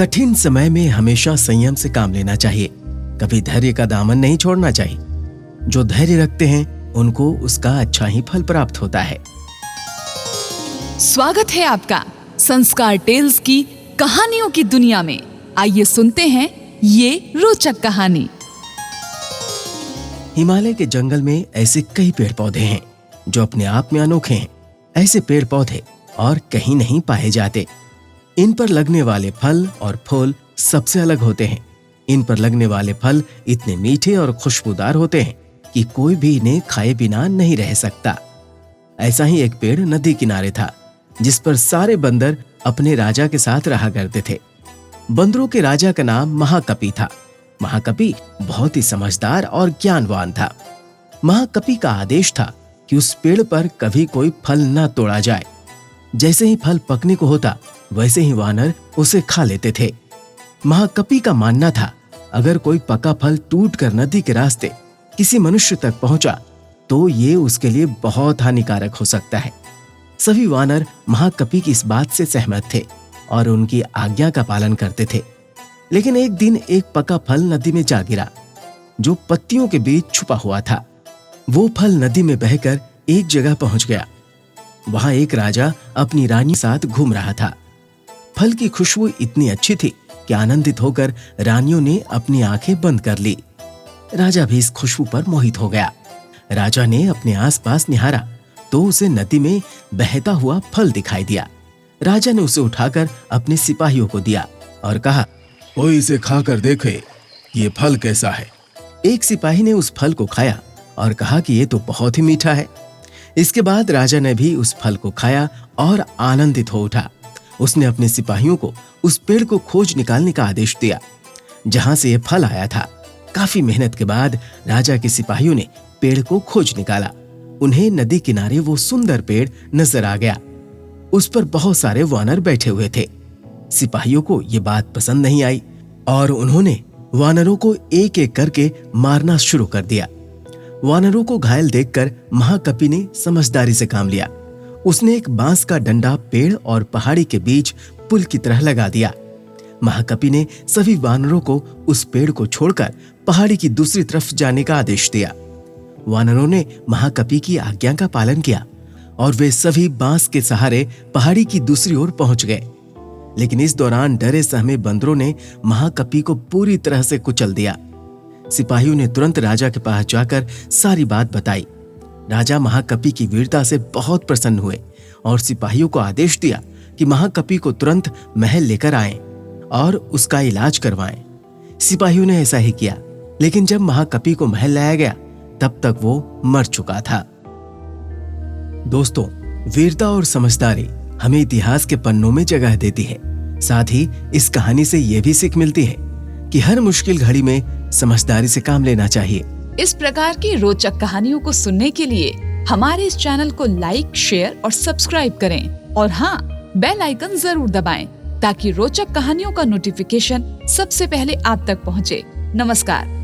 कठिन समय में हमेशा संयम से काम लेना चाहिए। कभी धैर्य का दामन नहीं छोड़ना चाहिए। जो धैर्य रखते हैं उनको उसका अच्छा ही फल प्राप्त होता है। स्वागत है आपका संस्कार टेल्स की कहानियों की दुनिया में। आइए सुनते हैं ये रोचक कहानी। हिमालय के जंगल में ऐसे कई पेड़ पौधे हैं जो अपने आप में अनोखे हैं। ऐसे पेड़ पौधे और कहीं नहीं पाए जाते। इन पर लगने वाले फल और फूल सबसे अलग होते हैं। इन पर लगने वाले फल इतने मीठे और खुशबूदार होते हैं कि कोई भी इन्हें खाए बिना नहीं रह सकता। ऐसा ही एक पेड़ नदी किनारे था जिस पर सारे बंदर अपने राजा के साथ रहा करते थे। बंदरों के राजा का नाम महाकपि था। महाकपि बहुत ही समझदार और ज्ञानवान था। महाकपि का आदेश था कि उस पेड़ पर कभी कोई फल न तोड़ा जाए। जैसे ही फल पकने को होता वैसे ही वानर उसे खा लेते थे। महाकपि का मानना था अगर कोई पका फल टूटकर नदी के रास्ते किसी मनुष्य तक पहुंचा तो ये उसके लिए बहुत हानिकारक हो सकता है। सभी वानर महाकपि की इस बात से सहमत थे और उनकी आज्ञा का पालन करते थे। लेकिन एक दिन एक पका फल नदी में जा गिरा जो पत्तियों के बीच छुपा हुआ था। वो फल नदी में बहकर एक जगह पहुंच गया। वहां एक राजा अपनी रानी के साथ घूम रहा था। फल की खुशबू इतनी अच्छी थी कि आनंदित होकर रानियों ने अपनी आंखें बंद कर ली। राजा भी इस खुशबू पर मोहित हो गया। राजा ने अपने आसपास निहारा तो उसे नदी में बहता हुआ फल दिखाई दिया। राजा ने उसे उठाकर अपने सिपाहियों को दिया और कहा, कोई इसे खाकर देखे, ये फल कैसा है। एक सिपाही ने उस फल को खाया और कहा कि ये तो बहुत ही मीठा है। इसके बाद राजा ने भी उस फल को खाया और आनंदित हो उठा। उसने अपने सिपाहियों को उस पेड़ को खोज निकालने का आदेश दिया जहां से ये फल आया था। काफी मेहनत के बाद राजा के सिपाहियों ने पेड़ को खोज निकाला। उन्हें नदी किनारे वो सुंदर पेड़ नजर आ गया। उस पर बहुत सारे वानर बैठे हुए थे। सिपाहियों को ये बात पसंद नहीं आई और उन्होंने वानरों को एक एक करके मारना शुरू कर दिया। वानरों को घायल देखकर महाकपि ने समझदारी से काम लिया। उसने एक बांस का डंडा पेड़ और पहाड़ी के बीच पुल की तरह लगा दिया। महाकपि ने सभी वानरों को उस पेड़ को छोड़कर पहाड़ी की दूसरी तरफ जाने का आदेश दिया। वानरों ने महाकपि की आज्ञा का पालन किया और वे सभी बांस के सहारे पहाड़ी की दूसरी ओर पहुंच गए। लेकिन इस दौरान डरे सहमे बंदरों ने महाकपि को पूरी तरह से कुचल दिया। सिपाहियों ने तुरंत राजा के पास जाकर सारी बात बताई। राजा महाकपि की वीरता से बहुत प्रसन्न हुए और सिपाहियों को आदेश दिया कि महाकपि को तुरंत महल लेकर आएं और उसका इलाज करवाएं। सिपाहियों ने ऐसा ही किया। लेकिन जब महाकपि को महल लाया गया तब तक वो मर चुका था। दोस्तों, वीरता और समझदारी हमें इतिहास के पन्नों में जगह देती है। साथ ही इस कहानी से यह भी सीख मिलती है कि हर मुश्किल घड़ी में समझदारी से काम लेना चाहिए। इस प्रकार की रोचक कहानियों को सुनने के लिए हमारे इस चैनल को लाइक, शेयर और सब्सक्राइब करें और हाँ, बेल आइकन जरूर दबाएं ताकि रोचक कहानियों का नोटिफिकेशन सबसे पहले आप तक पहुँचे। नमस्कार।